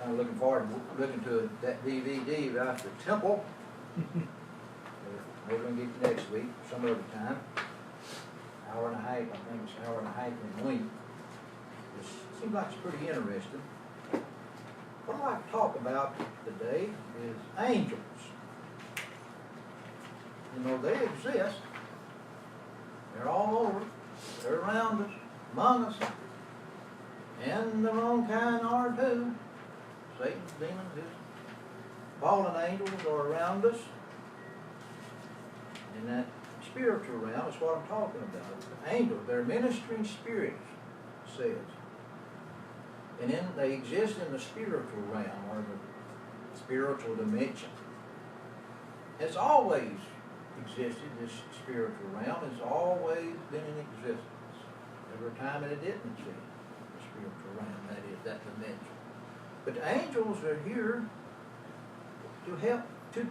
kind of looking forward to looking to that DVD about the temple. We're going to get next week, some other time. Hour and a half, I think it's an hour and a half in a week. It seems like it's pretty interesting. What I'd like to talk about today is angels. You know, they exist. They're all over. They're around us, among us. And the wrong kind are too. Satan's demons, his fallen angels are around us. And that spiritual realm is what I'm talking about. The angels, they're ministering spirits, it says. And then they exist in the spiritual realm, or the spiritual dimension. It's always existed, this spiritual realm has always been in existence. There were times that it didn't exist, the spiritual realm, that is, that dimension. But the angels are here to help, to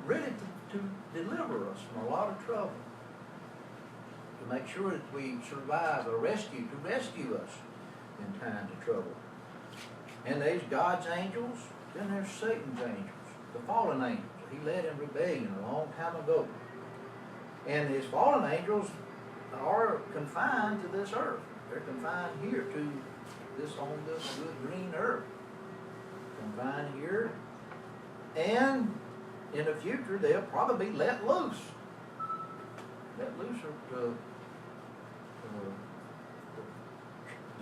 deliver us from a lot of trouble. To make sure that we survive or rescue, to rescue us in times of trouble. And there's God's angels, then there's Satan's angels, the fallen angels. He led in rebellion a long time ago. And his fallen angels are confined to this earth. They're confined here to this, on this good green earth. Confined here. And in the future, they'll probably be let loose. Let loose to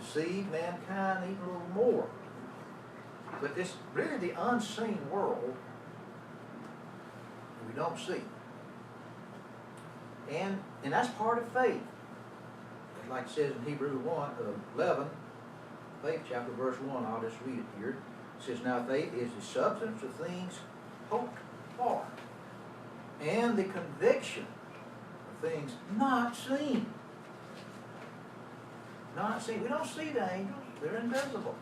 deceive mankind even a little more. But this really the unseen world we don't see. And that's part of faith. Like it says in Hebrews 11, faith chapter verse 1, I'll just read it here. It says, now faith is the substance of things hoped for, and the conviction of things not seen. Not seen. We don't see the angels. They're invisible.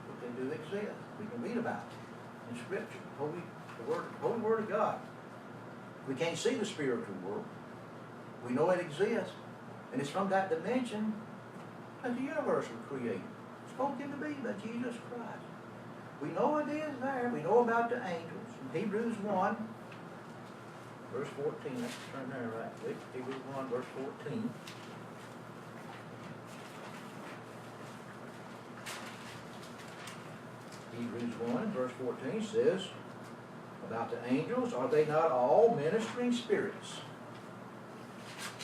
But they do exist. We can read about it in Scripture. Holy Word of God. We can't see the spiritual world. We know it exists. And it's from that dimension that the universe was created. Spoken to be by Jesus Christ. We know it is there. We know about the angels. In Hebrews 1, verse 14. Let's turn there right quick. Hebrews 1, verse 14. Hebrews 1, verse 14 says, about the angels, are they not all ministering spirits,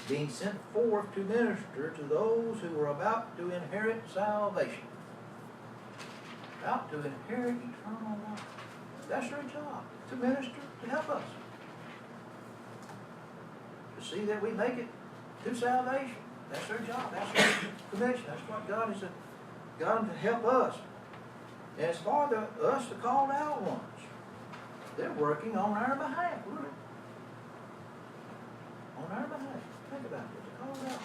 being sent forth to minister to those who are about to inherit salvation? About to inherit eternal life. That's their job, to minister, to help us. To see that we make it to salvation. That's their job. That's their commission. That's what God has got them to help us. And it's for us, the called out ones. They're working on our behalf, really. On our behalf. Think about it. The called out ones.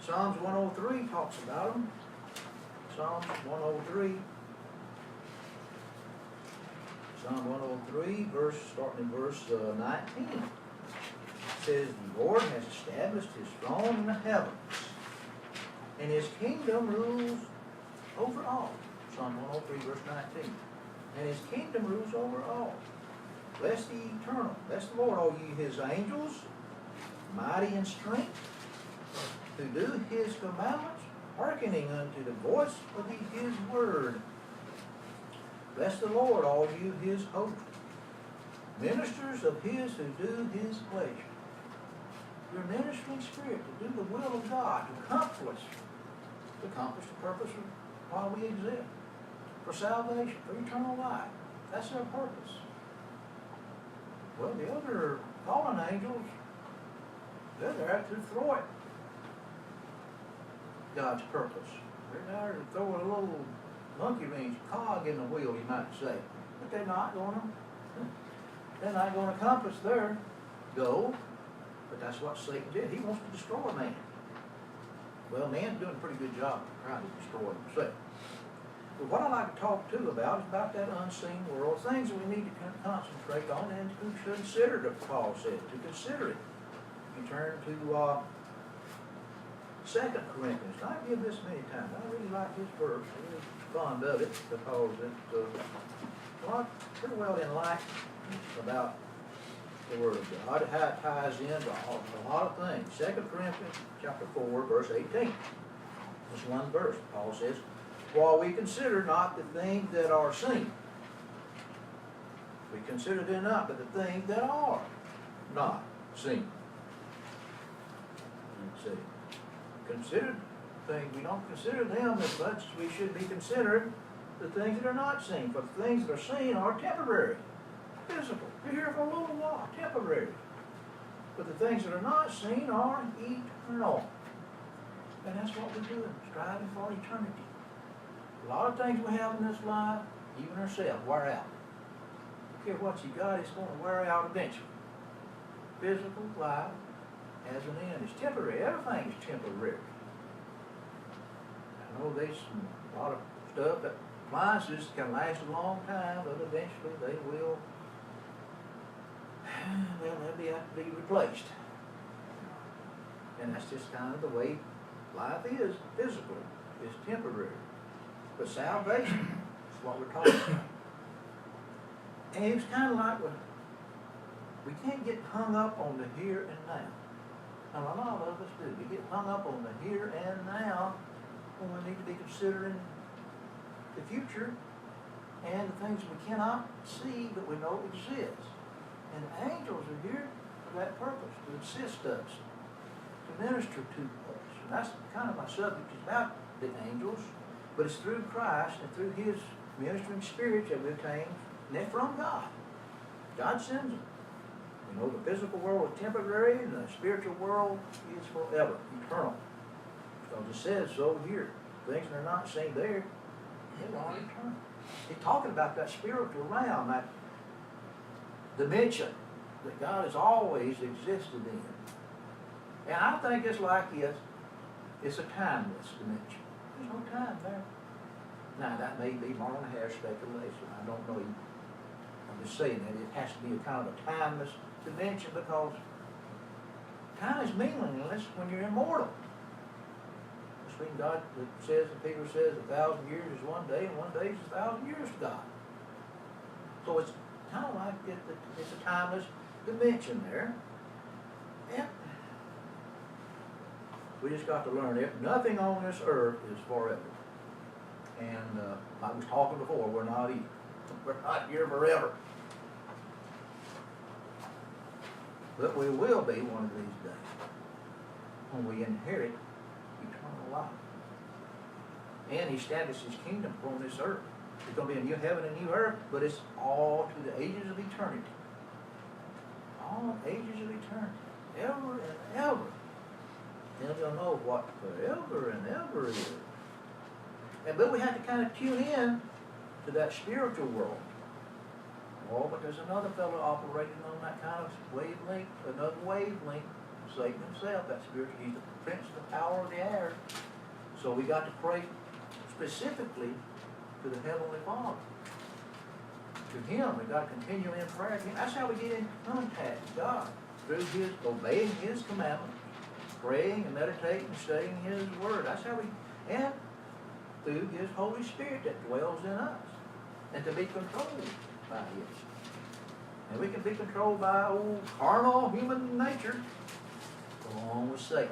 Psalms 103 talks about them. Psalms 103. Psalm 103, starting in verse 19. It says, the Lord has established his throne in the heavens, and his kingdom rules over all. Psalm 103, verse 19. And his kingdom rules over all. Bless the eternal. Bless the Lord, all ye his angels, mighty in strength, who do his commandments, hearkening unto the voice of his word. Bless the Lord, all you his host, ministers of his who do his pleasure. Your ministering spirit to do the will of God, to accomplish the purpose of why we exist. For salvation, for eternal life. That's their purpose. Well, the other fallen angels, they're there to thwart God's purpose. They're there to throw a little monkey wrench, cog in the wheel, you might say. But they're not going to accomplish their goal. But that's what Satan did. He wants to destroy man. Well, man's doing a pretty good job trying to destroy himself. But what I'd like to talk to about is about that unseen world, things that we need to concentrate on and to consider, as Paul said, to consider it. You turn to 2 Corinthians. I give this many times. I really like this verse. It's really fond of it because it's pretty well enlightened about the Word of God, how it ties into a lot of things. 2 Corinthians chapter 4, verse 18. Just one verse. Paul says, while we consider not the things that are seen, we consider them not, but the things that are not seen. You see, consider things, we don't consider them as much as we should be considered the things that are not seen. For the things that are seen are temporary, physical. You're here for a little while, temporary. But the things that are not seen are eternal. And that's what we're doing, striving for eternity. A lot of things we have in this life, even ourselves, wear out. Don't care what you got, it's going to wear out eventually. Physical life has an end. It's temporary. Everything is temporary. I know there's a lot of stuff that appliances can last a long time, but eventually they will, they'll have to be replaced. And that's just kind of the way life is, physically. It's temporary. But salvation is what we're talking about. And it's kind of like we can't get hung up on the here and now. Now, a lot of us do. We get hung up on the here and now when we need to be considering the future and the things we cannot see but we know exist. And the angels are here for that purpose, to assist us, to minister to us. And that's kind of my subject, is about the angels, but it's through Christ and through His ministering spirit that we obtain, and they're from God. God sends them. You know, the physical world is temporary and the spiritual world is forever, eternal. Because it says so here. Things that are not seen there, they are eternal. He's talking about that spiritual realm, that dimension that God has always existed in. And I think it's like this. It's a timeless dimension. There's no time there. Now, that may be Marlon Harris speculation. I don't know. I'm just saying that it has to be a kind of a timeless dimension because time is meaningless when you're immortal. Between God that says, and Peter says, 1,000 years is one day, and one day is 1,000 years to God. So it's kind of like it's a timeless dimension there. And we just got to learn it. Nothing on this earth is forever. And I was talking before, we're not here. We're not here forever. But we will be one of these days when we inherit eternal life. And He established His kingdom upon this earth. It's going to be a new heaven and new earth, but it's all to the ages of eternity. All ages of eternity. Ever and ever. And you'll know what forever and ever is. But we have to kind of tune in to that spiritual world. Oh, but there's another fellow operating on that kind of wavelength, another wavelength, Satan himself, that spiritual, he's the prince of the power of the air. So we got to pray specifically to the Heavenly Father. To Him, we got to continue in prayer. That's how we get in contact with God, through His, obeying His commandments, praying and meditating and studying His Word. That's how we, and through His Holy Spirit that dwells in us, and to be controlled by His. And we can be controlled by old carnal human nature along with Satan.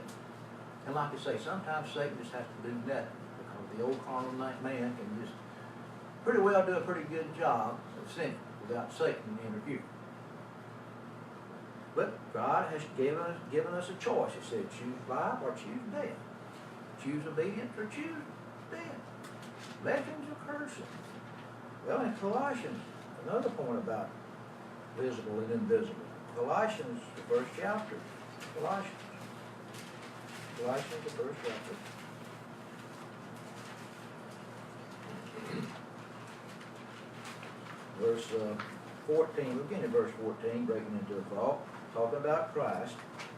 And like I say, sometimes Satan just has to do nothing because the old carnal man can just pretty well do a pretty good job of sinning without Satan interfering. But God has given us a choice. He said, choose life or choose death. Choose obedience or choose death. Blessings or cursing. Well, in Colossians, another point about visible and invisible. Colossians, the first chapter. Colossians, the first chapter. Verse 14, we're getting to verse 14, breaking into a thought, talking about Christ,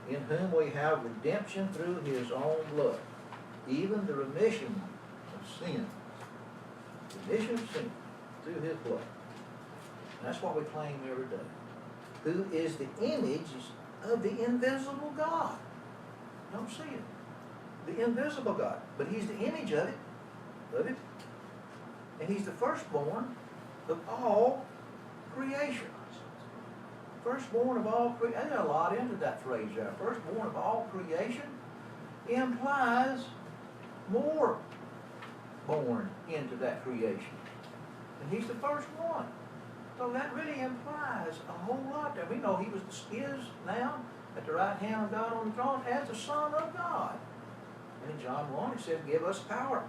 in whom we have redemption through His own blood, even the remission of sin. Remission of sin through His blood. And that's what we claim every day. Who is the image of the invisible God. You don't see it. The invisible God. But He's the image of it. And he's the firstborn of all creation. Firstborn of all creation. There's a lot into that phrase there. Firstborn of all creation implies more born into that creation. And he's the first one. So that really implies a whole lot there. We know he is now at the right hand of God on the throne as the Son of God. And in John 1 it said, give us power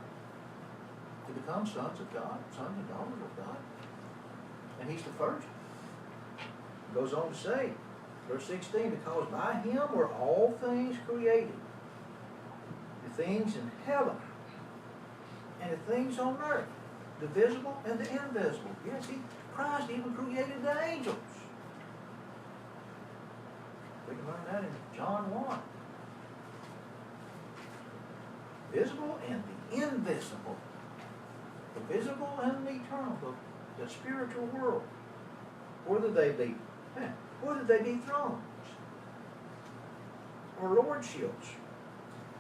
to become sons of God, sons and daughters of God. And he's the first. It goes on to say, verse 16, because by him were all things created, the things in heaven and the things on earth, the visible and the invisible. Yes, Christ even created the angels. We can learn that in John 1. Visible and the invisible. The visible and the eternal, the spiritual world. Whether they be thrones, or lordships,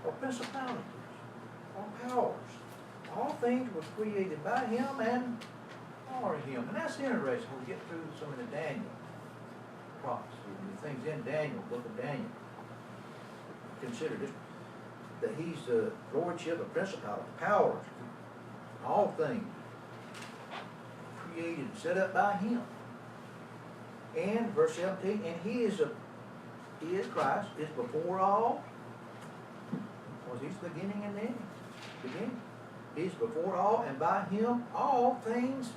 or principalities, or powers. All things were created by him and for him. And that's interesting when we get through some of the Daniel prophecy, the things in Daniel, book of Daniel. Consider this, that he's the lordship of principalities, powers, all things created and set up by him. And verse 17, and he is Christ, is before all, because he's the beginning and the end. Beginning. He's before all, and by him all things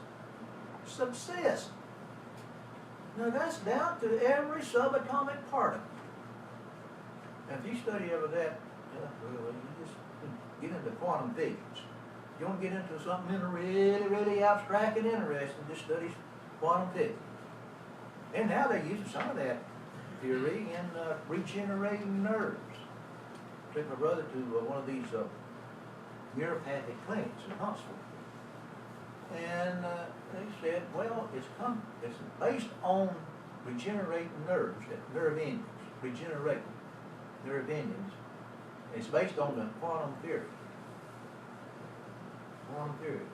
subsist. Now that's down to every subatomic particle. And if you study over that, you just get into quantum physics. You want to get into something really, really abstract and interesting, just study quantum physics. And now they're using some of that theory in regenerating nerves. I took my brother to one of these neuropathic clinics in Huntsville. And they said, well, it's based on regenerating nerves, nerve endings, regenerating nerve endings. It's based on the quantum theory. Quantum theory.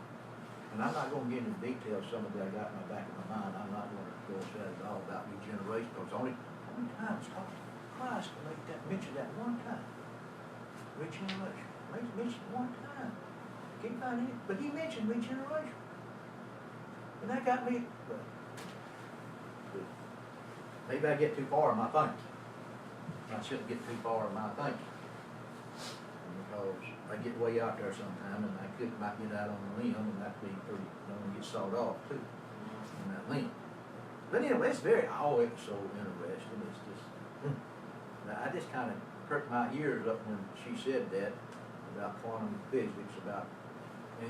And I'm not going to get into details, some of that I got in the back of my mind. I'm not going to go into that at all about regeneration, because only one time it's called Christ to mention that one time. Regeneration. Mentioned one time. Can't find it, but he mentioned regeneration. And that got me, maybe I get too far in my thinking. I shouldn't get too far in my thinking, because I get way out there sometime, and I might get out on a limb, and that'd be pretty, get sawed off too, on that limb. But anyway, it's it's so interesting. It's just, I just kind of perked my ears up when she said that about quantum physics, about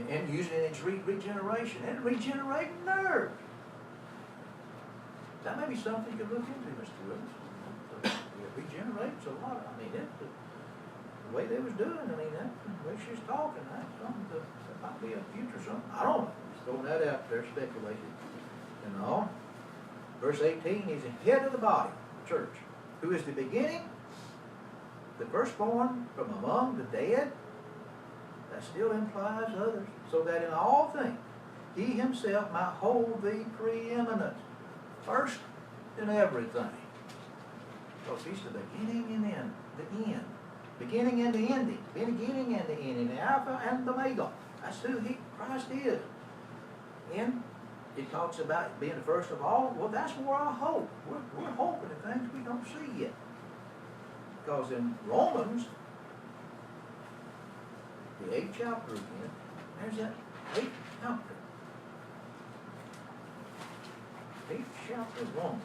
and using it in regeneration and regenerating nerves. That may be something you could look into, Mr. Willis. Regenerates a lot. I mean, the way they was doing, the way she was talking, that's something that might be a future something. I don't know. Just throwing that out there, speculating. And all. Verse 18, he's the head of the body, the church, who is the beginning, the firstborn from among the dead. That still implies others, so that in all things he himself might hold the preeminence, first in everything. Because he's the beginning and the end. Beginning and the ending. Beginning and the ending. The Alpha and the Omega. That's who Christ is. And it talks about being the first of all. Well, that's where I hope. We're hoping in things we don't see yet. Because in Romans, the 8th chapter again, there's that 8th chapter. 8th chapter of Romans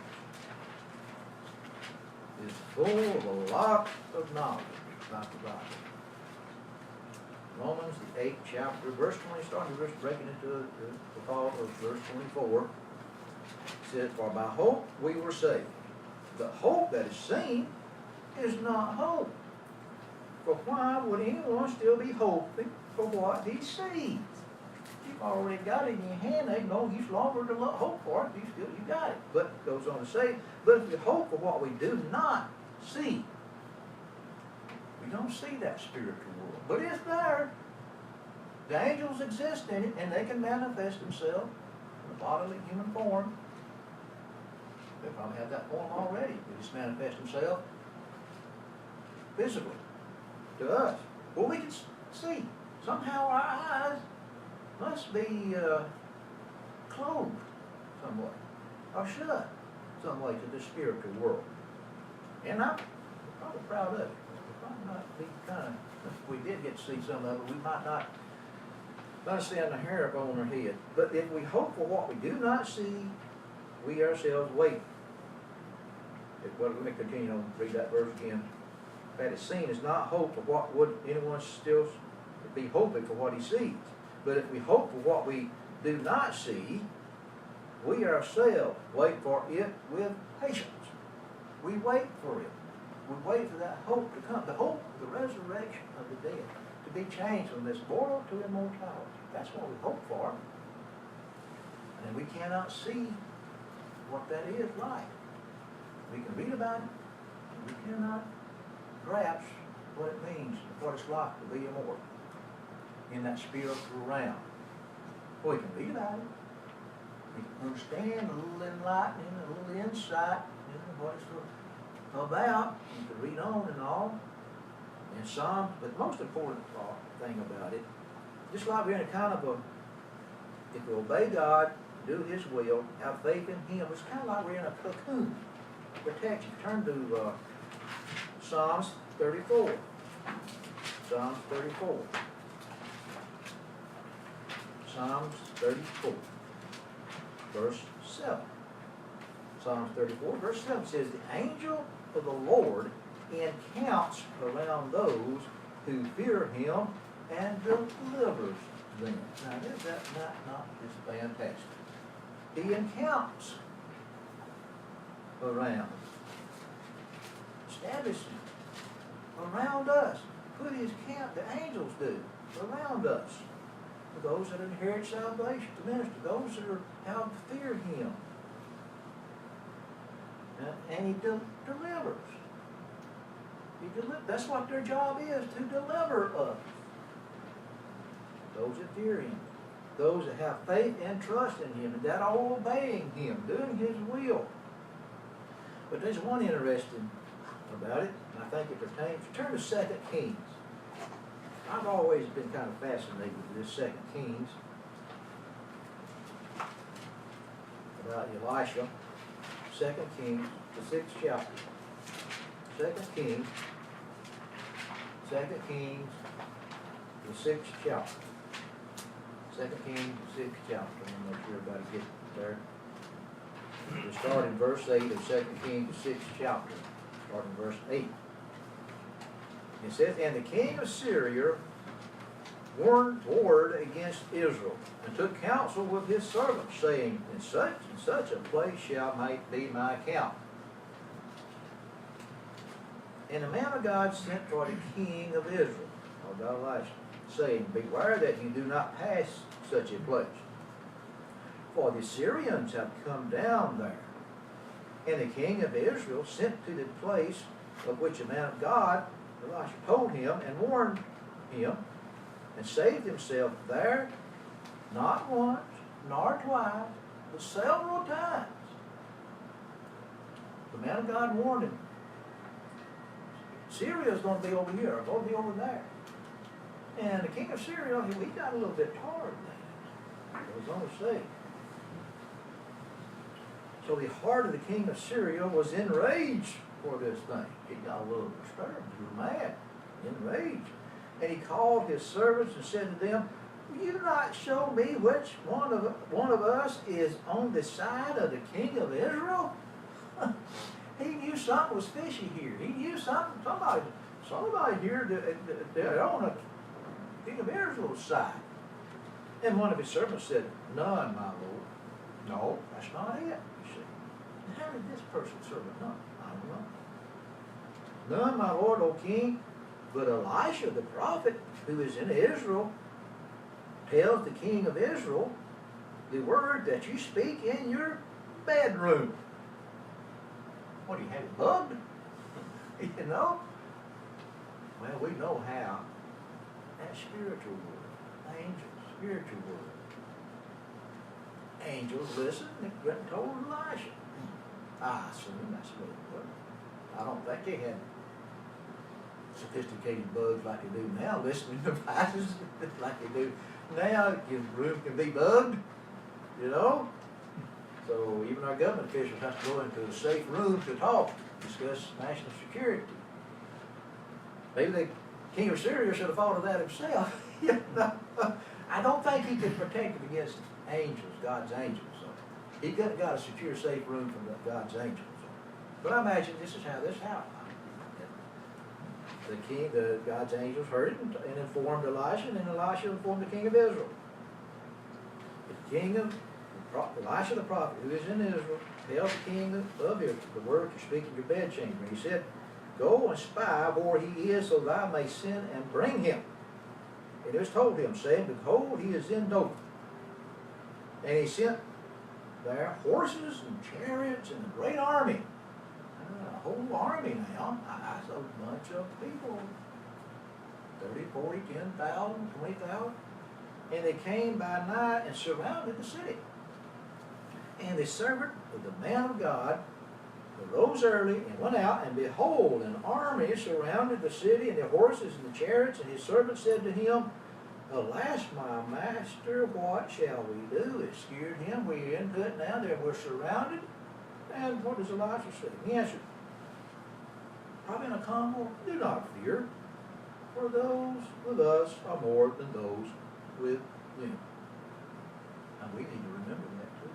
is full of a lot of knowledge about the Bible. Romans, the 8th chapter, verse 20, starting verse breaking into the fall of verse 24, says, for by hope we were saved. The hope that is seen is not hope. For why would anyone still be hoping for what he sees? You've already got it in your hand. They know he's longer to hope for it. You got it. But it goes on to say, but if we hope for what we do not see, we don't see that spiritual world. But it's there. The angels exist in it, and they can manifest themselves in a bodily human form. They probably have that form already. They just manifest themselves physically to us. Well, we can see. Somehow our eyes must be closed some way, or shut some way to the spiritual world. And I'm probably proud of it. We might not be if we did get to see some of it, we might not stand the hair up on our head. But if we hope for what we do not see, we ourselves wait. Let me continue on, read that verse again. That is seen is not hope of what would anyone still be hoping for what he sees. But if we hope for what we do not see, we ourselves wait for it with patience. We wait for it. We wait for that hope to come. The hope of the resurrection of the dead. To be changed from this mortal to immortality. That's what we hope for. And we cannot see what that is like. We can read about it, and we cannot grasp what it means, what it's like to be immortal in that spiritual realm. Well, we can read about it. We can understand a little enlightening, a little insight into what it's about. You can read on and all. And Psalms, but the most important thing about it, just like we're in a kind of a, if we obey God, do His will, have faith in Him, it's kind of like we're in a cocoon. Protection. Turn to Psalms 34. Psalms 34. Psalms 34. Verse 7. Psalms 34, verse 7 says, the angel of the Lord encamps around those who fear Him and delivers them. Now, is that not just fantastic? He encamps around, establishing around us, put His camp, the angels do, around us, for those that inherit salvation, to minister, those that have fear Him. And He delivers. That's what their job is, to deliver us. Those that fear Him. Those that have faith and trust in Him, and that are obeying Him, doing His will. But there's one interesting about it, and I think it pertains. Turn to 2 Kings. I've always been kind of fascinated with this 2 Kings. About Elisha. 2 Kings, the 6th chapter. 2 Kings, the 6th chapter. 2 Kings, the 6th chapter. I'm not sure everybody gets there. We'll start in verse 8 of 2 Kings, the 6th chapter. Start in verse 8. It says, and the king of Syria warred against Israel, and took counsel with his servants, saying, in such and such a place shall be my camp. And the man of God sent for the king of Israel, or Elisha, saying, beware that you do not pass such a place, for the Syrians have come down there. And the king of Israel sent to the place of which the man of God, Elisha, told him and warned him, and saved himself there, not once, nor twice, but several times. The man of God warned him. Syria is going to be over here, or going to be over there. And the king of Syria, he got a little bit tired then. I was going to say. So the heart of the king of Syria was enraged for this thing. He got a little disturbed. He was mad, enraged. And he called his servants and said to them, will you not show me which one of us is on the side of the king of Israel? He knew something was fishy here. He knew something, somebody here they're on the king of Israel's side. And one of his servants said, none, my lord. No, that's not it, you see. And how did this person serve it? None. I don't know. None, my lord, O king, but Elisha the prophet, who is in Israel, tells the king of Israel the word that you speak in your bedroom. What, do you have it bugged? You know? Well, we know how that spiritual world Angels, spiritual world. Angels listened and went and told Elisha. I assume that's what it was. I don't think they had sophisticated bugs like they do now, listening devices like they do now. Your room can be bugged, you know. So even our government officials have to go into a safe room to talk, discuss national security. Maybe the king of Syria should have thought of that himself. You know? I don't think he could protect it against angels, God's angels. So he got a secure, safe room from God's angels. So. But I imagine this is how this happened. God's angels heard it and informed Elisha, and then Elisha informed the king of Israel. Elisha the prophet, who is in Israel, held the king of Israel the word to speak in your bedchamber. He said, go and spy where he is, so thou may send and bring him. And it was told him, saying, behold, he is in Dothan. And he sent there horses and chariots and a great army. A whole army now. That's a bunch of people. 30, 40, 10,000, 20,000. And they came by night and surrounded the city. And the servant of the man of God arose early and went out, and behold, an army surrounded the city, and the horses and the chariots. And his servant said to him, alas, my master, what shall we do? It scared him. We're into it now. We're surrounded. And what does Elisha say? He answered, probably in a calm voice, do not fear, for those with us are more than those with you. And we need to remember that too.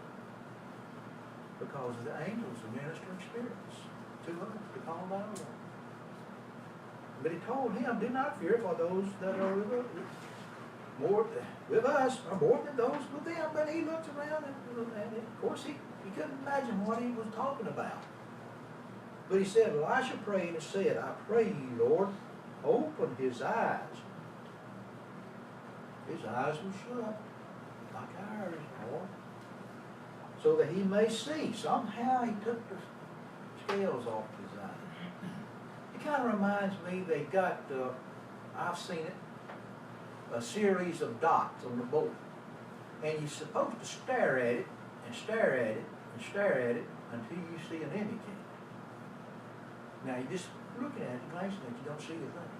Because the angels are ministering spirits to us to calm down. But he told him, do not fear, for those that are with us are more than those with them. But he looked around and of course he couldn't imagine what he was talking about. But he said, Elisha prayed and said, I pray you, Lord, open his eyes. His eyes were shut, like ours, Lord, so that he may see. Somehow he took the scales off his eyes. It kind of reminds me, they got, I've seen it, a series of dots on the board. And you're supposed to stare at it, and stare at it, and stare at it, until you see an image in it. Now you're just looking at it, glancing at it, you don't see a thing.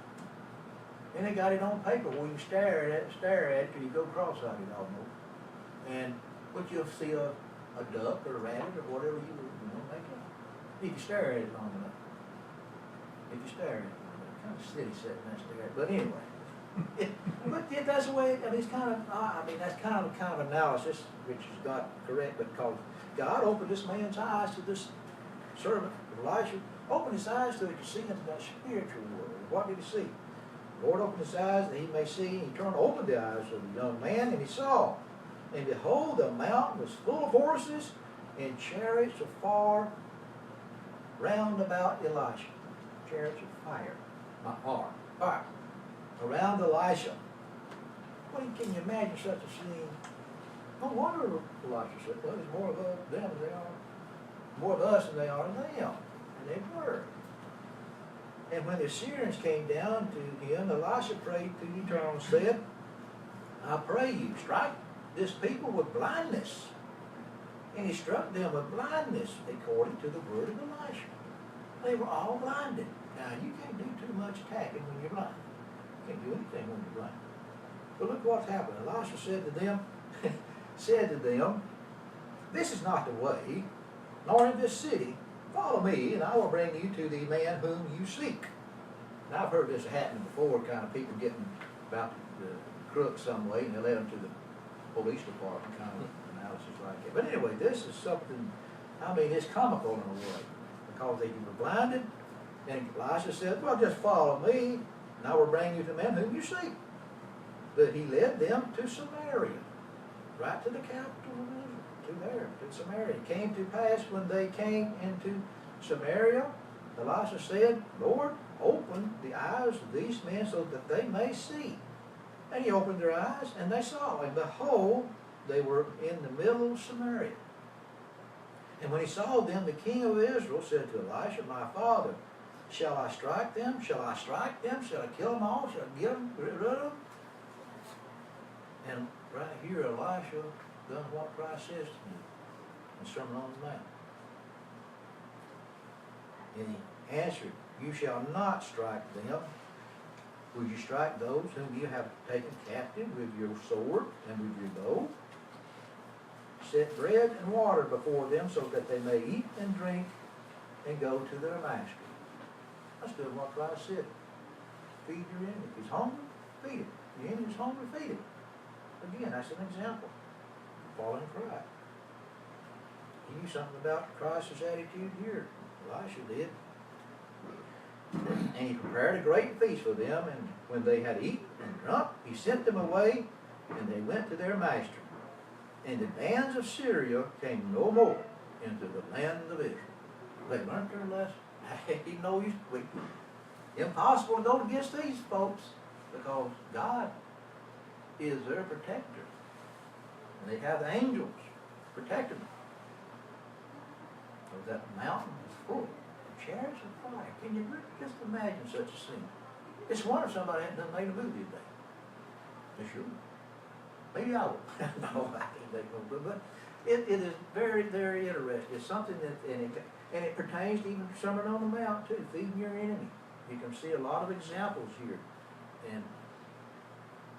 Then they got it on paper where you stare at it till you go cross-eyed almost. And but you'll see a duck or a rabbit or whatever you make up. If you stare at it long enough. If you stare at it long enough. Kind of silly sitting there staring at it. But anyway. But that's the way, I mean, it's kind of, that's kind of analysis, which is not correct, because God opened this man's eyes to this servant, Elisha, opened his eyes so he could see into that spiritual world. What did he see? The Lord opened his eyes that he may see, and he turned to open the eyes of the young man, and he saw. And behold, the mountain was full of horses, and chariots of round about Elisha. Chariots of fire, not fire. Around Elisha. Well, can you imagine such a scene? No wonder Elisha said, well, there's more of them than they are. More of us than they are of them. And they were. And when the Syrians came down to him, Elisha prayed to the Eternal and said, I pray you, strike this people with blindness. And he struck them with blindness according to the word of Elisha. They were all blinded. Now, you can't do too much attacking when you're blind. You can't do anything when you're blind. But look what's happened. Elisha said to them, this is not the way, nor in this city. Follow me, and I will bring you to the man whom you seek. Now, I've heard this happen before, kind of people getting about the crook some way, and they let them to the police department, kind of analysis like that. But anyway, this is something, it's comical in a way, because they were blinded, and Elisha said, well, just follow me, and I will bring you to the man whom you seek. But he led them to Samaria, right to the capital of Israel. To Samaria. It came to pass when they came into Samaria, Elisha said, Lord, open the eyes of these men so that they may see. And he opened their eyes, and they saw. And behold, they were in the middle of Samaria. And when he saw them, the king of Israel said to Elisha, my father, shall I strike them? Shall I strike them? Shall I kill them all? Shall I get them rid of them? And right here, Elisha done what Christ says to him in the Sermon on the Mount. And he answered, you shall not strike them. Will you strike those whom you have taken captive with your sword and with your bow? Set bread and water before them so that they may eat and drink and go to their master. That's doing what Christ said. Feed your enemy. If he's hungry, feed him. If the enemy's hungry, feed him. Again, that's an example. Following Christ. He knew something about Christ's attitude here. Elisha did. And he prepared a great feast for them, and when they had eaten and drunk, he sent them away, and they went to their master. And the bands of Syria came no more into the land of Israel. They learned their lesson. He knows it's impossible to go against these folks because God is their protector. And they have the angels protecting them. So that mountain is full of chariots of fire. Can you just imagine such a scene? It's a wonder somebody hadn't done made a movie today. For sure. Maybe I will. No, I can't make no movie. But it is very, very interesting. It's something that, and it pertains to even Sermon on the Mount too, feeding your enemy. You can see a lot of examples here. And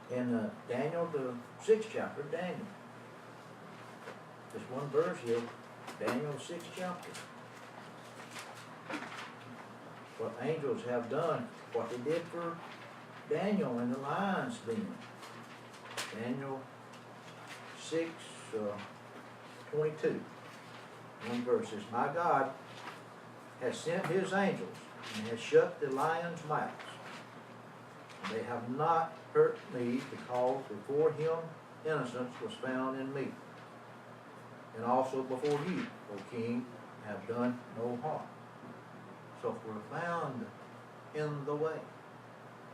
in Daniel, the 6th chapter, Daniel. Just one verse here, Daniel, the 6th chapter. What angels have done, what they did for Daniel in the lion's den. Daniel 6:22. One verse says, my God has sent his angels and has shut the lions' mouths. And they have not hurt me because before him innocence was found in me. And also before you, O king, have done no harm. So if we're found in the way,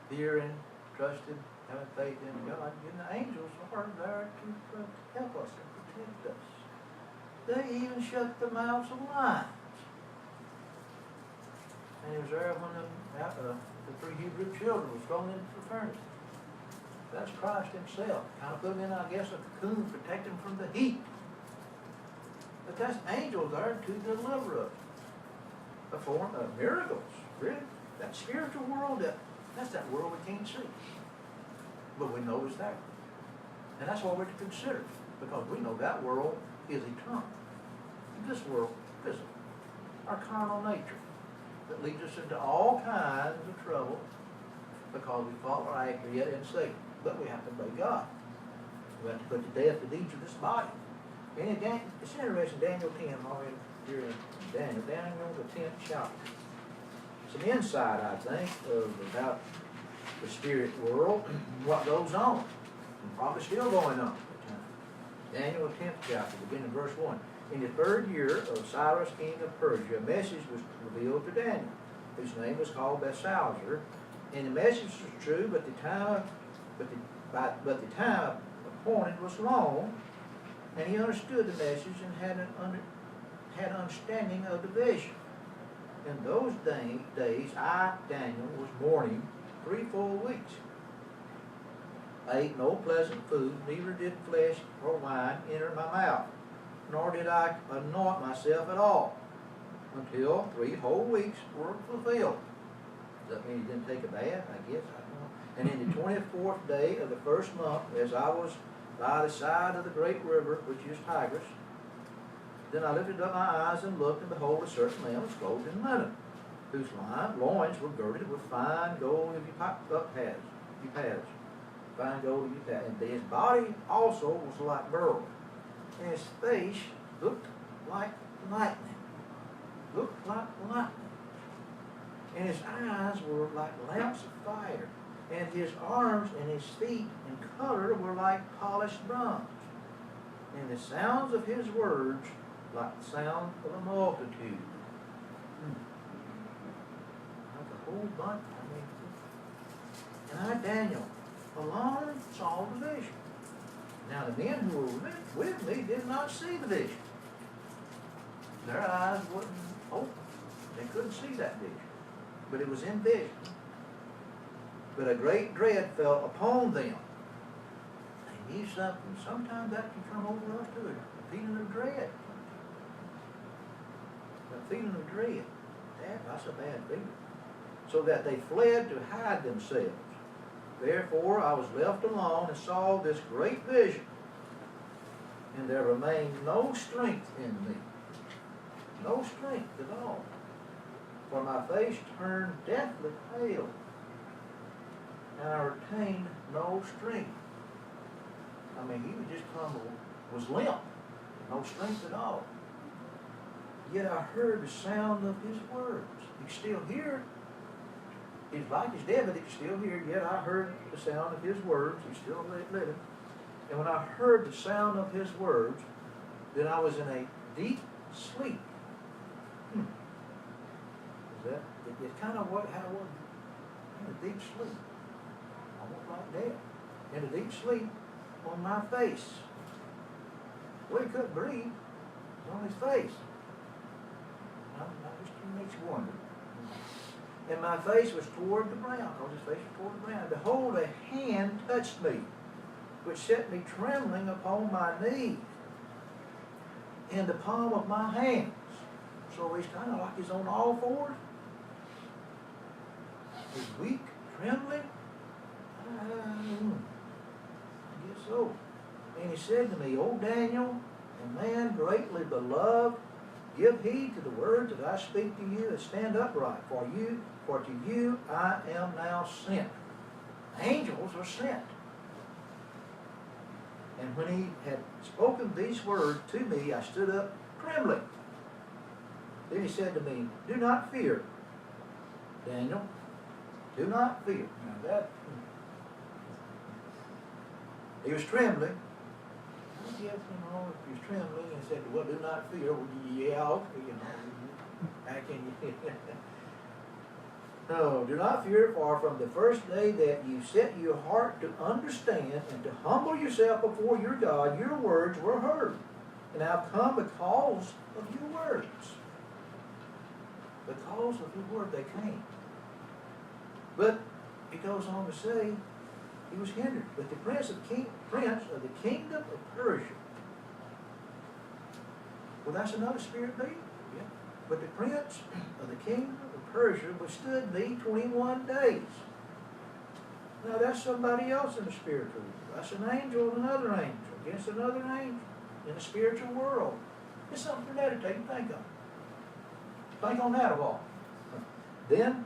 fearing, trusting, having faith in God, and the angels are there to help us and protect us. They even shut the mouths of lions. And he was there when the 3 Hebrew children were thrown into the furnace. That's Christ himself. Kind of put them in, I guess, a cocoon, protect them from the heat. But that's angels there to deliver us. A form of miracles, really. That spiritual world, that's that world we can't see. But we know it's there. And that's what we're to consider. Because we know that world is eternal. This world is our carnal nature that leads us into all kinds of trouble because we follow our actor yet in Satan. But we have to obey God. We have to put to death the deeds of this body. And it's interesting, Daniel 10, already here in Daniel the 10th chapter. It's an insight, I think, about the spirit world and what goes on. And probably still going on at the time. Daniel the 10th chapter, beginning verse 1. In the 3rd year of Cyrus, king of Persia, a message was revealed to Daniel, whose name was called Belshazzar. And the message was true, but the time appointed was long. And he understood the message and had understanding of the vision. In those days, I, Daniel, was mourning 3 full weeks. I ate no pleasant food, neither did flesh or wine enter my mouth, nor did I anoint myself at all, until 3 whole weeks were fulfilled. Does that mean he didn't take a bath? I guess, I don't know. And in the 24th day of the 1st month, as I was by the side of the great river, which is Tigris, then I lifted up my eyes and looked, and behold, a certain man was clothed in linen, whose loins were girded with fine gold pads, fine gold pads. And his body also was like beryl, and his face looked like lightning. And his eyes were like lamps of fire, and his arms and his feet in color were like polished bronze. And the sounds of his words like the sound of a multitude. Like a whole bunch. And I, Daniel, alone saw the vision. Now the men who were with me did not see the vision. Their eyes wouldn't open. They couldn't see that vision. But it was in vision. But a great dread fell upon them. He's something. Sometimes that can come over us too. A feeling of dread. A feeling of dread. That's a bad feeling. So that they fled to hide themselves. Therefore I was left alone and saw this great vision. And there remained no strength in me. No strength at all. For my face turned deathly pale. And I retained no strength. I mean, he was just was limp. No strength at all. Yet I heard the sound of his words. You can still hear. His life is dead, but he can still hear. Yet I heard the sound of his words. He's still living. And when I heard the sound of his words, then I was in a deep sleep. Is that? It's kind of how it was. In a deep sleep. Almost like death. In a deep sleep on my face. Well, he couldn't breathe. It was on his face. It makes you wonder. And my face was toward the ground, because his face was toward the ground. Behold, a hand touched me, which set me trembling upon my knees in the palm of my hands. So he's kind of like he's on all fours. He's weak, trembling. I guess so. And he said to me, O Daniel, a man greatly beloved, give heed to the words that I speak to you, and stand upright, for to you I am now sent. Angels are sent. And when he had spoken these words to me, I stood up trembling. Then he said to me, do not fear, Daniel. Do not fear. Now that, he was trembling. Yes, if he was trembling and said, well, do not fear. Well, yeah, okay, how can you? No, do not fear, for from the first day that you set your heart to understand and to humble yourself before your God, your words were heard. And I have come because of your words. Because of your word they came. But it goes on to say, he was hindered. But the prince of the kingdom of Persia. Well, that's another spirit being. Yeah. But the prince of the kingdom of Persia withstood me 21 days. Now that's somebody else in the spiritual world. That's an angel and another angel against another angel in the spiritual world. It's something to meditate and think on. Think on that of all. Then,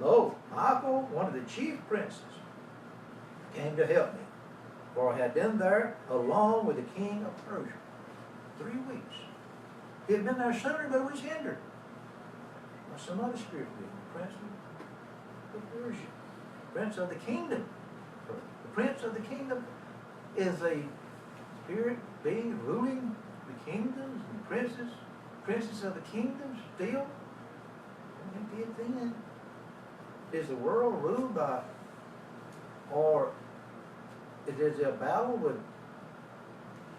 lo, Michael, one of the chief princes, came to help me, for I had been there along with the king of Persia 3 weeks. He had been there sooner, but was hindered by some other spirit being, the prince of Persia, prince of the kingdom. The prince of the kingdom is a spirit being ruling the kingdoms and princes of the kingdoms still. And it did then. Is the world ruled by, or is there a battle with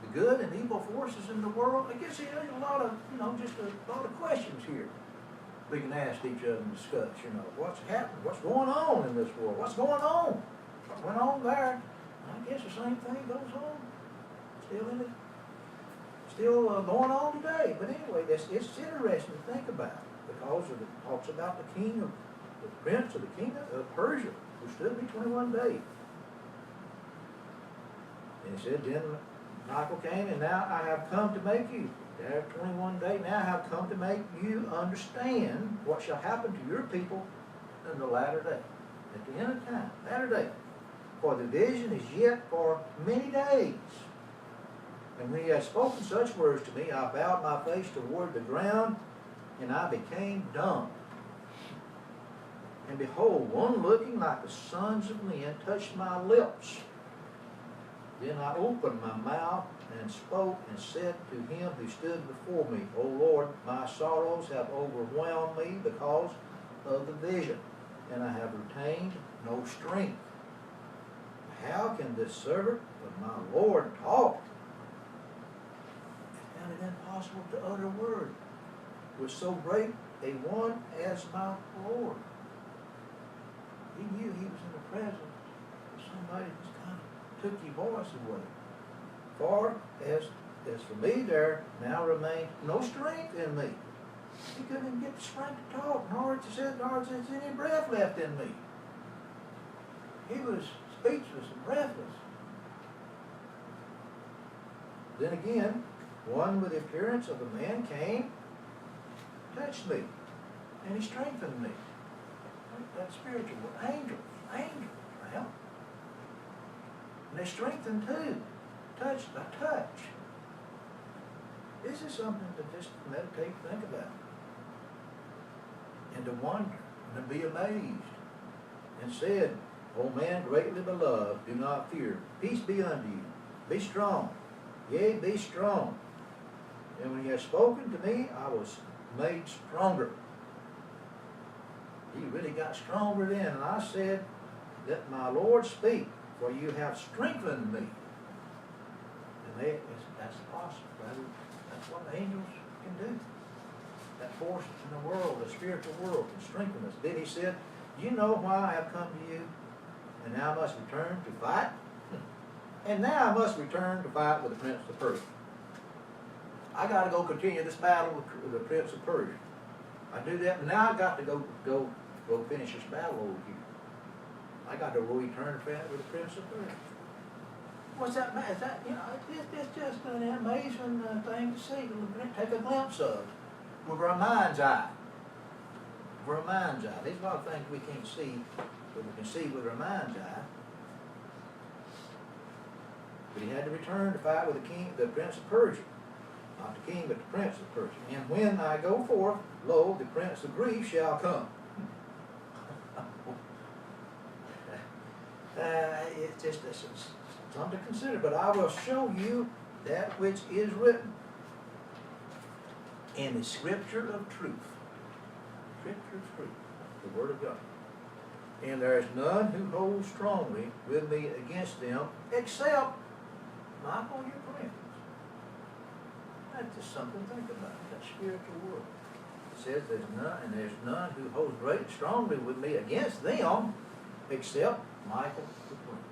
the good and evil forces in the world? I guess there's a lot of, just a lot of questions here we can ask each other and discuss, what's happening, what's going on in this world, what's going on, what went on there. I guess the same thing goes on, still going on today. But anyway, it's interesting to think about, because it talks about the prince of the kingdom of Persia, who stood me 21 days. And he said, then Michael came, and now I have come to make you, after 21 days, now I have come to make you understand what shall happen to your people in the latter day. At the end of time, latter day. For the vision is yet for many days. And when he had spoken such words to me, I bowed my face toward the ground, and I became dumb. And behold, one looking like the sons of men touched my lips. Then I opened my mouth and spoke and said to him who stood before me, O Lord, my sorrows have overwhelmed me because of the vision, and I have retained no strength. How can this servant of my Lord talk? I found it impossible to utter word with so great a one as my Lord. He knew he was in the presence of somebody who just kind of took your voice away. For as for me, there now remained no strength in me. He couldn't even get the strength to talk, nor there's any breath left in me. He was speechless and breathless. Then again, one with the appearance of a man came, touched me, and he strengthened me. That spiritual angels, well. And they strengthened too, touched by touch. This is something to just meditate, think about, and to wonder, and to be amazed. And said, O man greatly beloved, do not fear. Peace be unto you. Be strong. Yea, be strong. And when he had spoken to me, I was made stronger. He really got stronger then. And I said, let my Lord speak, for you have strengthened me. And that's possible. That's what angels can do. That force in the world, the spiritual world, can strengthen us. Then he said, do you know why I have come to you? And now I must return to fight? And now I must return to fight with the Prince of Persia. I got to go continue this battle with the Prince of Persia. I do that, and now I got to go finish this battle over here. I got to return to fight with the Prince of Persia. What's that? Is that, it's just an amazing thing to see, to take a glimpse of with our mind's eye. With our mind's eye. There's a lot of things we can't see, but we can see with our mind's eye. But he had to return to fight with the Prince of Persia. Not the king, but the Prince of Persia. And when I go forth, lo, the Prince of Grief shall come. It's just something to consider. But I will show you that which is written in the Scripture of truth. Scripture of truth. The Word of God. And there is none who holds strongly with me against them, except Michael, your prince. That's just something to think about, that spiritual world. It says there's none who holds great strongly with me against them, except Michael the prince.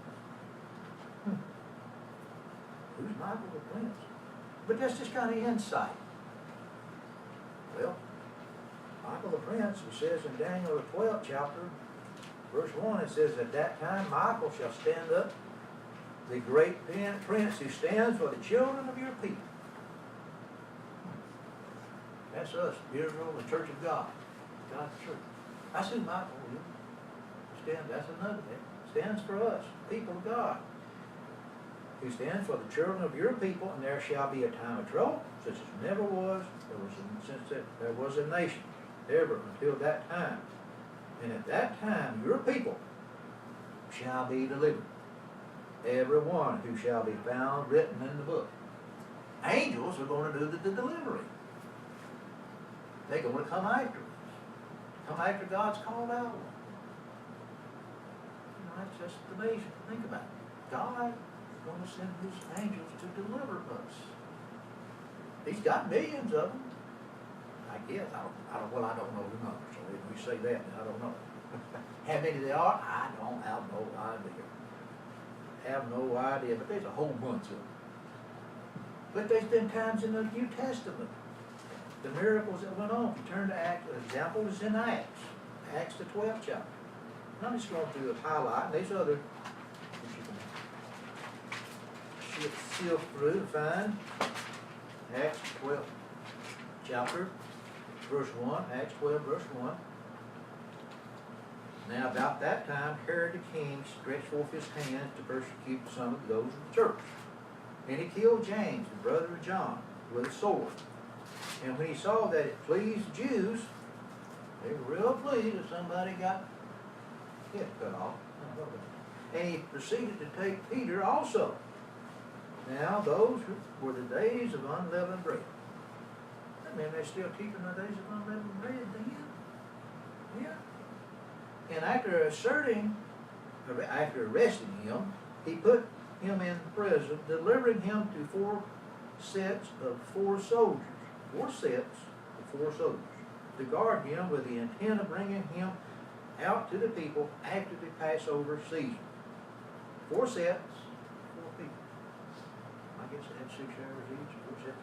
Who's Michael the prince? But that's just kind of insight. Well, Michael the prince, it says in Daniel the 12th chapter, verse 1, it says, at that time Michael shall stand up, the great prince who stands for the children of your people. That's us, Israel, the church of God, God's church. That's who Michael is. That's another thing. Stands for us, people of God. Who stands for the children of your people, and there shall be a time of trouble, such as never was, since there was a nation, ever until that time. And at that time your people shall be delivered. Every one who shall be found written in the book. Angels are going to do the delivering. They're going to come after us. Come after God's called out one. That's just amazing to think about. God is going to send his angels to deliver us. He's got millions of them. I guess. I don't know the number, so if we say that, I don't know. How many there are, I don't have no idea. But there's a whole bunch of them. But there's been times in the New Testament, the miracles that went on. If you turn to Acts, an example is in Acts the 12th chapter. I'm just going through a highlight, and there's other that you can sift through and find. Acts 12th chapter, verse 1, Acts 12, verse 1. Now about that time, Herod the king stretched forth his hands to persecute some of those of the church. And he killed James, the brother of John, with a sword. And when he saw that it pleased the Jews, they were real pleased that somebody got head cut off. And he proceeded to take Peter also. Now those were the days of unleavened bread. I mean, they're still keeping the days of unleavened bread then. Yeah. And after arresting him, he put him in prison, delivering him to 4 sets of 4 soldiers. 4 sets of 4 soldiers to guard him with the intent of bringing him out to the people after the Passover season. 4 sets, 4 people. I guess guess they had 6 hours each. Of course,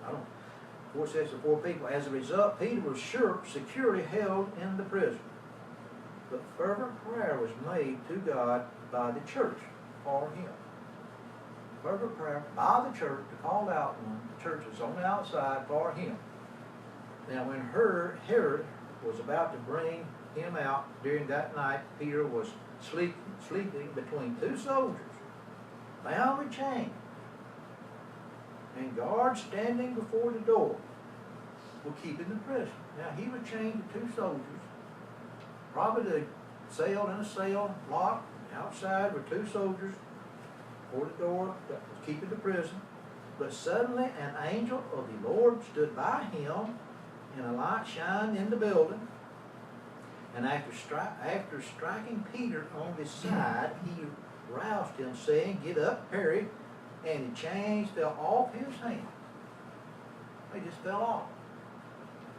I don't. Of course, that's the 4 people. As a result, Peter was securely held in the prison. But fervent prayer was made to God by the church for him. Fervent prayer by the church to call out one, the churches on the outside for him. Now, when Herod was about to bring him out during that night, Peter was sleeping between 2 soldiers, bound with chains, and guards standing before the door were keeping the prison. Now, he was chained to 2 soldiers. Probably they sailed in a sail locked. Outside were 2 soldiers before the door that was keeping the prison. But suddenly an angel of the Lord stood by him, and a light shined in the building. And after striking Peter on the side, he roused him, saying, "Get up, hurry." And the chains fell off his hands. They just fell off.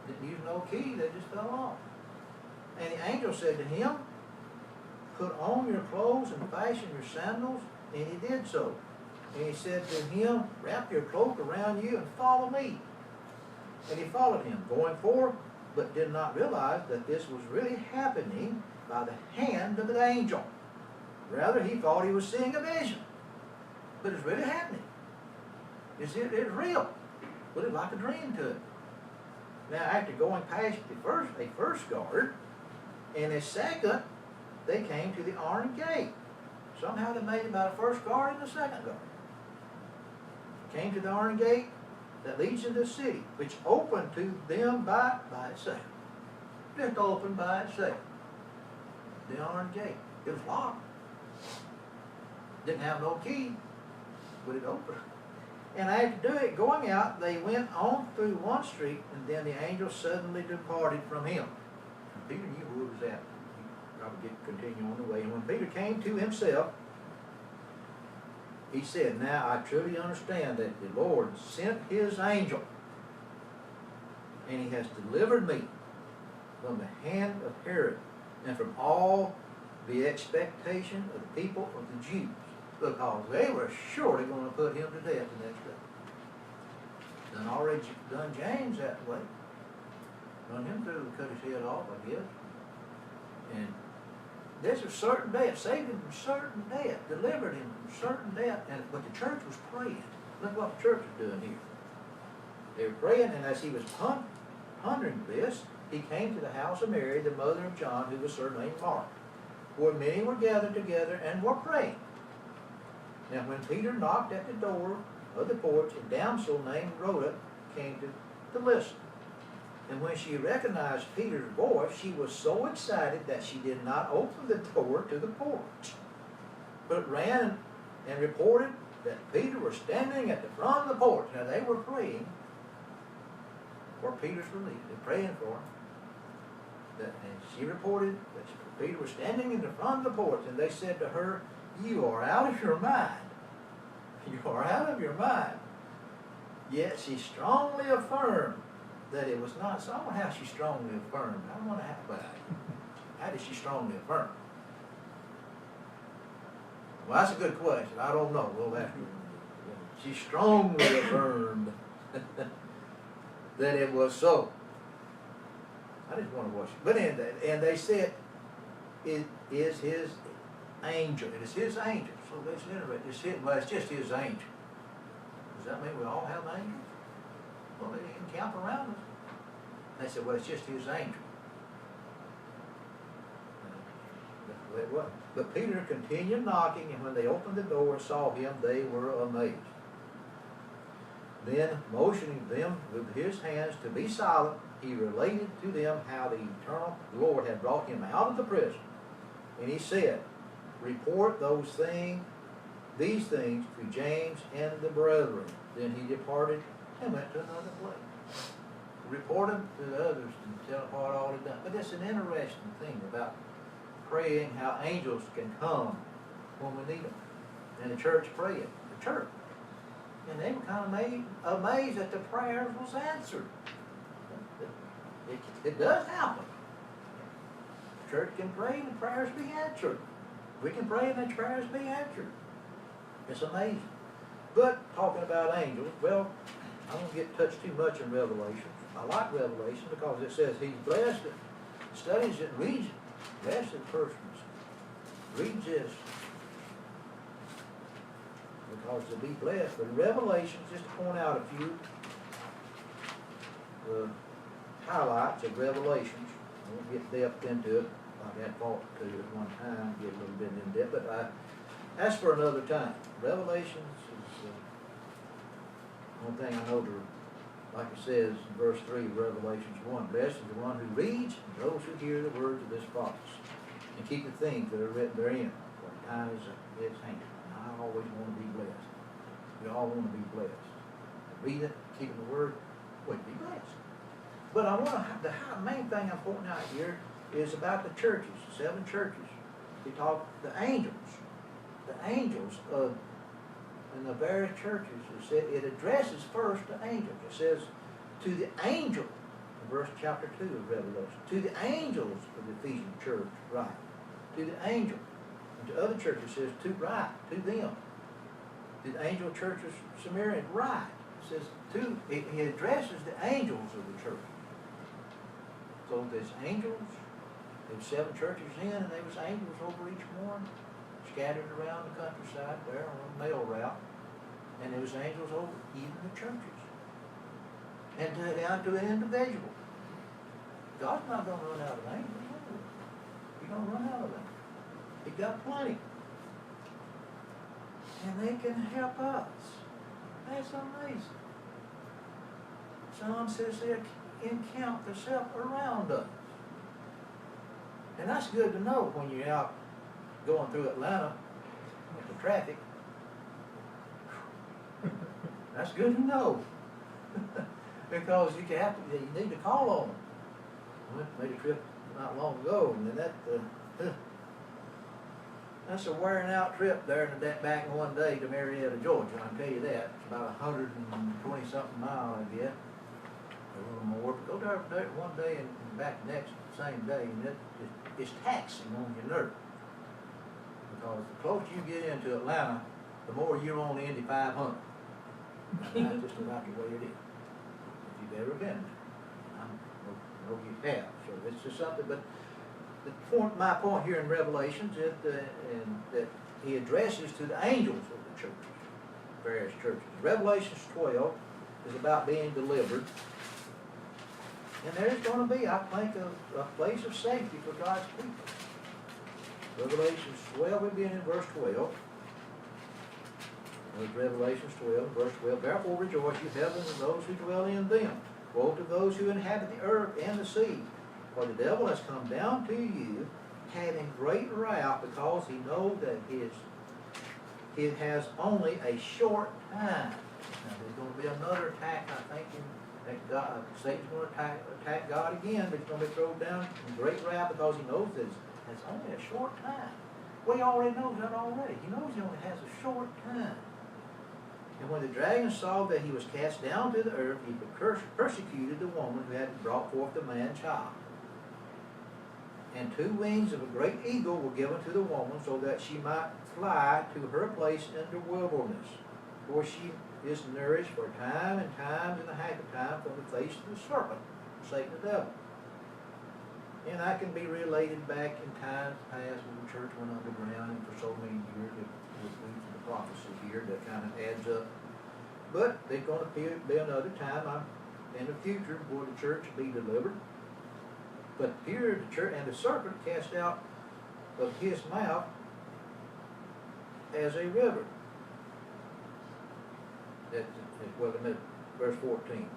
Didn't use no key, they just fell off. And the angel said to him, "Put on your clothes and fasten your sandals." And he did so. And he said to him, "Wrap your cloak around you and follow me." And he followed him, going forth, but did not realize that this was really happening by the hand of the angel. Rather, he thought he was seeing a vision. But it's really happening. It's real. But it's like a dream to it. Now, after going past a first guard, and a second, they came to the iron gate. Somehow they made it by the first guard and the second guard. Came to the iron gate that leads to the city, which opened to them by itself. Just opened by itself. The iron gate. It was locked. Didn't have no key, but it opened. And after going out, they went on through one street, and then the angel suddenly departed from him. And Peter knew who it was at. He probably continue on the way. And when Peter came to himself, he said, "Now I truly understand that the Lord sent his angel, and he has delivered me from the hand of Herod and from all the expectation of the people of the Jews, because they were surely going to put him to death the next day." And already done James that way. Run him through, cut his head off, I guess. And this was certain death, saved him from certain death, delivered him from certain death. But the church was praying. Look what the church was doing here. They were praying, and as he was pondering this, he came to the house of Mary, the mother of John, who was surnamed Mark, where many were gathered together and were praying. Now when Peter knocked at the door of the porch, a damsel named Rhoda came to listen. And when she recognized Peter's voice, she was so excited that she did not open the door to the porch, but ran and reported that Peter was standing at the front of the porch. Now they were praying for Peter's release. They were praying for him. And she reported that Peter was standing in the front of the porch, and they said to her, "You are out of your mind. You are out of your mind." Yet she strongly affirmed that it was not. So I wonder how she strongly affirmed. I wonder how did she strongly affirm? Well, that's a good question. I don't know. We'll have to. She strongly affirmed that it was so. I just want to watch it. But and they said, "It is his angel." It is his angel. So that's interesting. It's just his angel. Does that mean we all have angels? Well, they encamp around us. They said, "Well, it's just his angel." It wasn't. But Peter continued knocking, and when they opened the door and saw him, they were amazed. Then, motioning them with his hands to be silent, he related to them how the eternal Lord had brought him out of the prison. And he said, "Report these things to James and the brethren." Then he departed and went to another place. Report them to the others and tell what all had done. But it's an interesting thing about praying, how angels can come when we need them. And the church prayed. The church. And they were kind of amazed that the prayers was answered. It does happen. The church can pray and the prayers be answered. We can pray and the prayers be answered. It's amazing. But talking about angels, well, I won't get touched too much in Revelation. I like Revelation because it says he's blessed that studies it, reads it. Blessed the person reads this because to be blessed. But in Revelation, just to point out a few highlights of Revelations. I won't get depth into it. I had thought to at one time, get a little bit in depth, but that's for another time. Revelations is one thing I know to, like it says in verse 3 of Revelations 1, blessed is the one who reads and those who hear the words of this prophecy and keep the things that are written therein, for the time is at its hand. And I always want to be blessed. We all want to be blessed. Read it, keeping the word, we'd be blessed. But I want to, the main thing I'm pointing out here is about the churches, 7 churches. We talk the angels of in the various churches. It addresses first the angels. It says to the angel, in verse chapter 2 of Revelation, to the angels of the Ephesian church, write. To the angel. And to other churches it says to write, to them. To the angel churches, Samaria, write. It says to, he addresses the angels of the church. So there's angels, there's 7 churches in, and there was angels over each one, scattered around the countryside there on a mail route. And there was angels over even the churches. And down to an individual. God's not going to run out of angels. He's going to run out of them. He got plenty. And they can help us. That's amazing. Psalm says they encamp themselves around us. And that's good to know when you're out going through Atlanta with the traffic. That's good to know. Because you need to call on them. I made a trip not long ago, and then that's a wearing out trip there and back in one day to Marietta, Georgia. I can tell you that. It's about 120 something miles, I guess. A little more. But go there one day and back the next same day, and it's taxing on your nerve. Because the closer you get into Atlanta, the more you're on the Indy 500. That's just about the way it is. If you've ever been there. I know you have. So it's just something, but my point here in Revelations is that he addresses to the angels of the churches, various churches. Revelations 12 is about being delivered. And there's going to be, I think, a place of safety for God's people. Revelations 12, we'll be in verse 12. Revelations 12, verse 12. Therefore rejoice, you heavens, and those who dwell in them. Woe to those who inhabit the earth and the sea. For the devil has come down to you, having great wrath, because he knows that it has only a short time. Now there's going to be another attack, I think, that Satan's going to attack God again, but he's going to be thrown down in great wrath because he knows that it's only a short time. Well, he already knows that already. He knows he only has a short time. And when the dragon saw that he was cast down to the earth, he persecuted the woman who had brought forth the man-child. And 2 wings of a great eagle were given to the woman, so that she might fly to her place in the wilderness, where she is nourished for time and times and a half a time from the face of the serpent, Satan the devil. And that can be related back in times past when the church went underground, and for so many years it was leads to the prophecy here that kind of adds up. But there's going to be another time in the future where the church will be delivered. But here the church and the serpent cast out of his mouth as a river. Verse 14.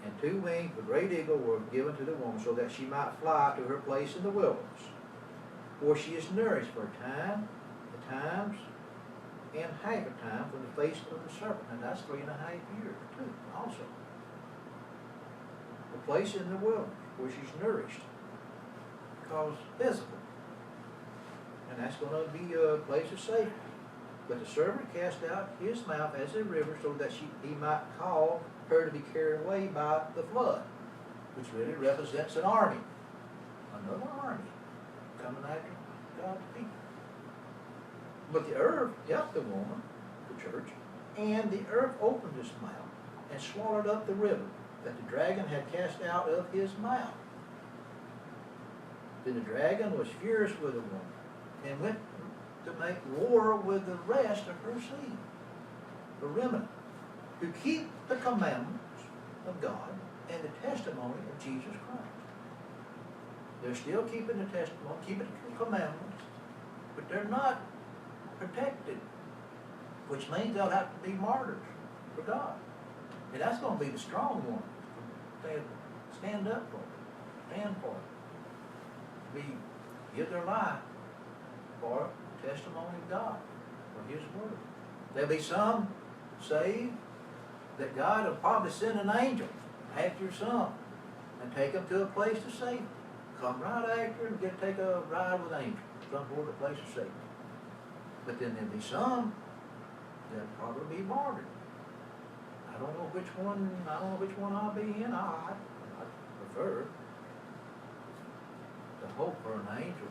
And 2 wings of a great eagle were given to the woman, so that she might fly to her place in the wilderness, where she is nourished for times and half a time from the face of the serpent. And that's 3.5 years too, also. A place in the wilderness where she's nourished, because physical. And that's going to be a place of safety. But the serpent cast out his mouth as a river, so that he might cause her to be carried away by the flood, which really represents an army. Another army coming after God's people. But the earth helped the woman, the church, And the earth opened its mouth and swallowed up the river that the dragon had cast out of his mouth. Then the dragon was furious with the woman and went to make war with the rest of her seed, the remnant, who keep the commandments of God and the testimony of Jesus Christ. They're still keeping the testimony, keeping the commandments, but they're not protected, which means they'll have to be martyrs for God. And that's going to be the strong one. They stand up for it, stand for it. Give their life for the testimony of God, for His Word. There'll be some saved that God will probably send an angel after some and take them to a place to safety. Come right after and take a ride with angels, some toward a place of safety. But then there'll be some that'll probably be martyred. I don't know which one I'll be in. I prefer to hope for an angel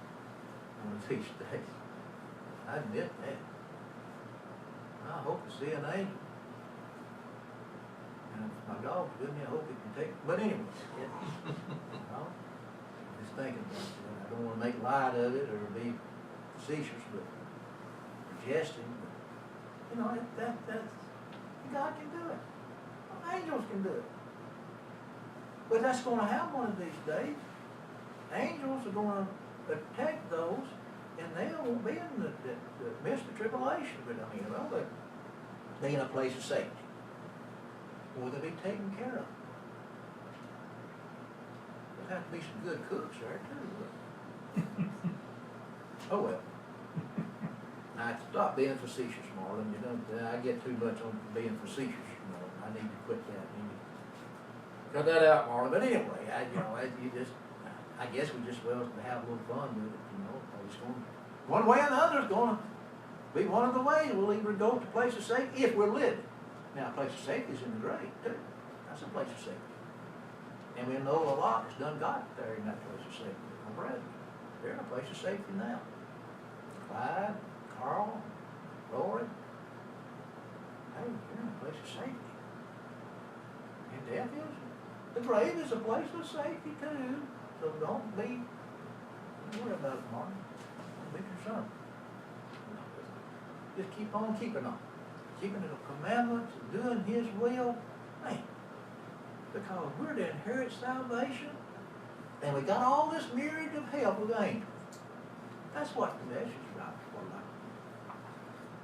one of these days. I admit that. I hope to see an angel. And if my dog's with me, I hope he can take it. But anyway, just thinking about it. I don't want to make light of it or be facetious, but jesting. But, that's God can do it. Angels can do it. But that's going to happen one of these days. Angels are going to protect those, and they won't be in the midst of tribulation. But they're in a place of safety. Or they'll be taken care of. There'll have to be some good cooks there too. Oh well. I stop being facetious, Marlon. I get too much on being facetious. I need to quit that. Cut that out, Marlon. But anyway, I guess we just well to have a little fun with it. It's going one way or the other is going to be one of the ways. We'll either go to a place of safety if we're living. Now, a place of safety is in the grave too. That's a place of safety. And we know a lot has done got there in that place of safety. My brethren, they're in a place of safety now. Clyde, Carl, Lori. Hey, you're in a place of safety. And death is. The grave is a place of safety too. So don't worry about it, Martin. Don't be concerned. Just keep on keeping on. Keeping the commandments and doing His will. Man, because we're to inherit salvation. And we got all this myriad of help with angels. That's what the message is about.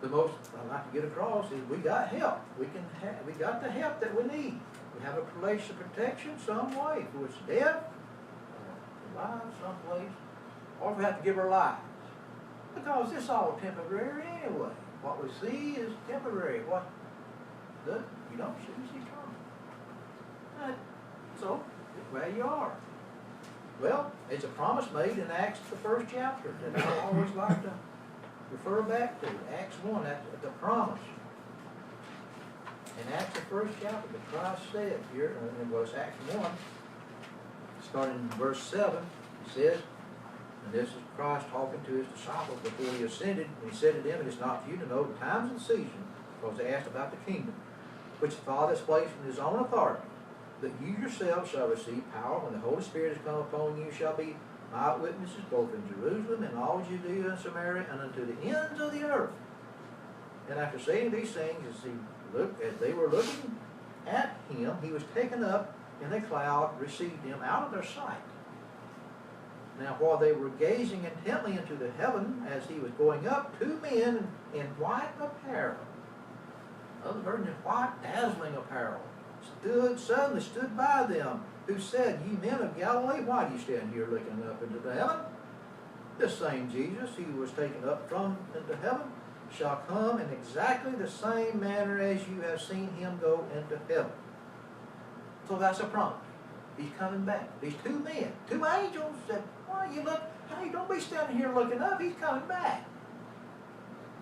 The most I'd like to get across is we got help. We got the help that we need. We have a place of protection some way. If it's death, or alive someplace, or if we have to give our lives. Because this is all temporary anyway. What we see is temporary. What you don't see is eternal. So, where you are. Well, it's a promise made in Acts, the 1st chapter, that I always like to refer back to. Acts 1, that's the promise. In Acts, the 1st chapter, that Christ said here, and it was Acts 1, starting in verse 7, he says, and this is Christ talking to his disciples before he ascended, and he said to them, it is not for you to know the times and seasons, because they asked about the kingdom, which the Father has placed in His own authority, that you yourselves shall receive power when the Holy Spirit has come upon you, shall be my witnesses both in Jerusalem and all Judea and Samaria and unto the ends of the earth. And after saying these things, as they were looking at him, he was taken up, and a cloud received him out of their sight. Now while they were gazing intently into the heaven as he was going up, 2 men in white apparel, other version in white dazzling apparel, suddenly stood by them, who said, Ye men of Galilee, why do you stand here looking up into the heaven? This same Jesus, who was taken up from into heaven, shall come in exactly the same manner as you have seen him go into heaven. So that's a promise. He's coming back. These 2 men, 2 angels said, why you look, hey, don't be standing here looking up, he's coming back.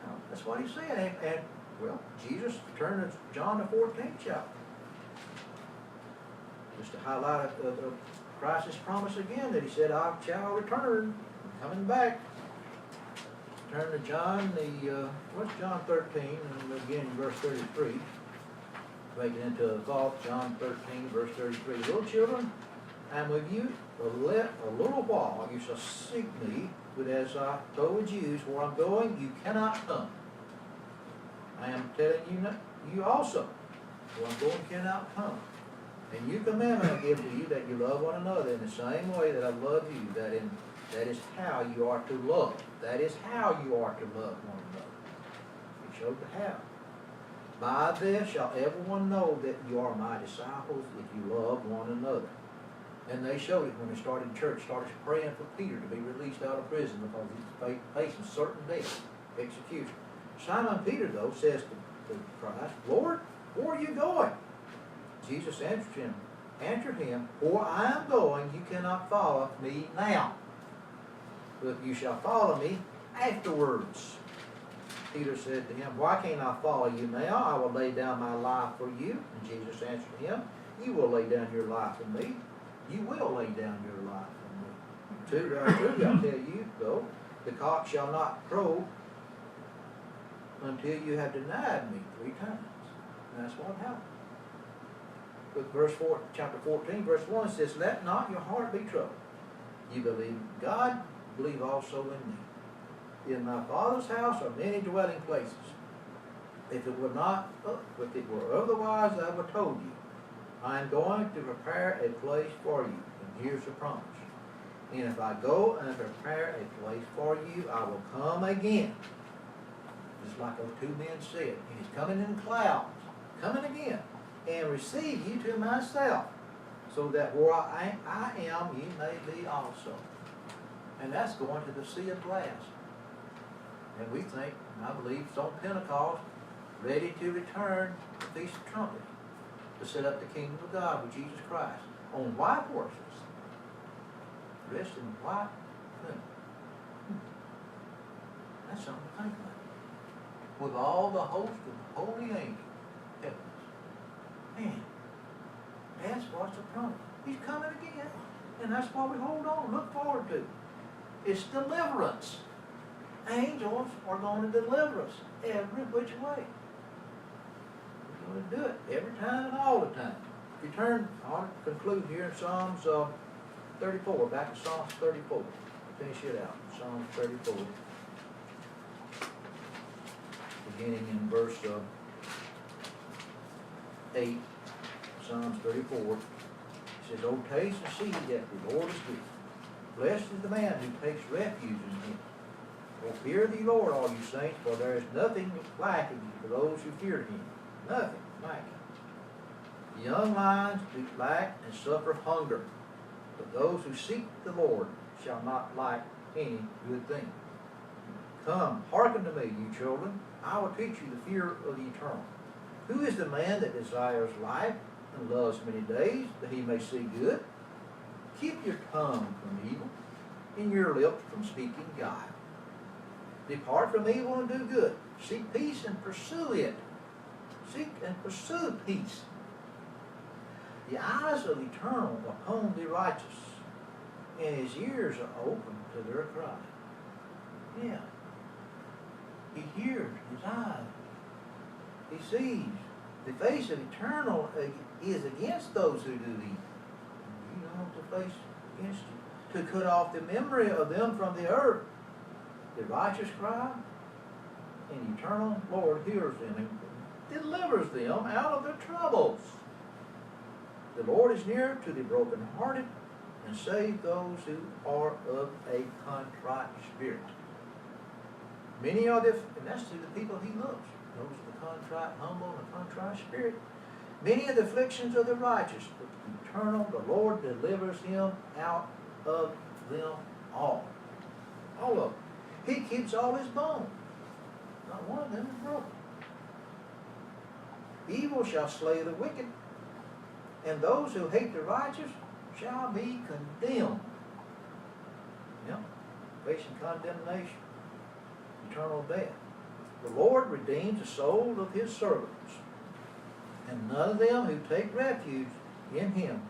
No, that's what he's saying. And well, Jesus turned to John the 14th chapter. Just to highlight Christ's promise again, that he said, I shall return, I'm coming back. turn to John, what's John 13, and again in verse 33. Make it into a thought, John 13, verse 33. Little children, I am with you a little while. You shall seek me, but as I told the Jews, where I'm going, you cannot come. I am telling you also, where I'm going, cannot come. And new commandment I give to you, that you love one another in the same way that I love you. That is how you are to love. That is how you are to love one another. He showed the how. By this shall everyone know that you are my disciples, if you love one another. And they showed it when they started church, started praying for Peter to be released out of prison because he's facing certain death, execution. Simon Peter, though, says to Christ, Lord, where are you going? Jesus answered him, where I am going, you cannot follow me now, but you shall follow me afterwards. Peter said to him, why can't I follow you now? I will lay down my life for you. And Jesus answered him, you will lay down your life for me. You will lay down your life for me. Truly, I tell you, though, the cock shall not crow until you have denied me 3 times. And that's what happened. But chapter 14, verse 1 says, let not your heart be troubled. You believe God, believe also in me. In my Father's house are many dwelling places. If it were otherwise, I would have told you. I am going to prepare a place for you. And here's the promise. And if I go and prepare a place for you, I will come again. Just like those 2 men said. And he's coming in clouds, coming again, and receive you to myself, so that where I am, you may be also. And that's going to the sea of glass. And we think, and I believe it's on Pentecost, ready to return the Feast of Trumpets, to set up the kingdom of God with Jesus Christ on white horses, dressed in white linen. That's something to think about. With all the host of holy angels, heavens. Man, that's what's the promise. He's coming again. And that's what we hold on, look forward to. It's deliverance. Angels are going to deliver us every which way. We're going to do it every time and all the time. If you turn, I'll conclude here in Psalms 34, back to Psalms 34. Finish it out. Psalms 34. Beginning in verse 8, Psalms 34. It says, O taste and see that the Lord is good. Blessed is the man who takes refuge in him. O fear the Lord, all you saints, for there is nothing lacking for those who fear him. Nothing lacking. The young lions do lack and suffer hunger, but those who seek the Lord shall not lack any good thing. Come, hearken to me, you children. I will teach you the fear of the eternal. Who is the man that desires life and loves many days, that he may see good? Keep your tongue from evil, and your lips from speaking guile. Depart from evil and do good. Seek peace and pursue it. Seek and pursue peace. The eyes of the eternal are upon the righteous, and his ears are open to their cry. Yeah. He hears, his eyes. He sees. The face of eternal is against those who do evil. You know the face against you. To cut off the memory of them from the earth. The righteous cry, and the eternal Lord hears them and delivers them out of their troubles. The Lord is near to the brokenhearted and save those who are of a contrite spirit. Many are and that's to the people he loves. Those of the contrite, humble, and contrite spirit. Many are the afflictions of the righteous, but the eternal, the Lord delivers him out of them all. All of them. He keeps all his bones. Not one of them is broken. Evil shall slay the wicked, and those who hate the righteous shall be condemned. Yeah, facing condemnation, eternal death. The Lord redeems the soul of his servants, and none of them who take refuge in him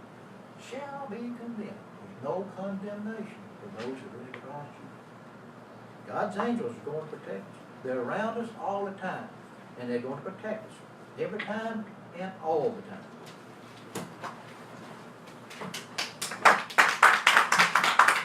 shall be condemned. There's no condemnation for those who really Christ Jesus. God's angels are going to protect us. They're around us all the time, and they're going to protect us every time and all the time.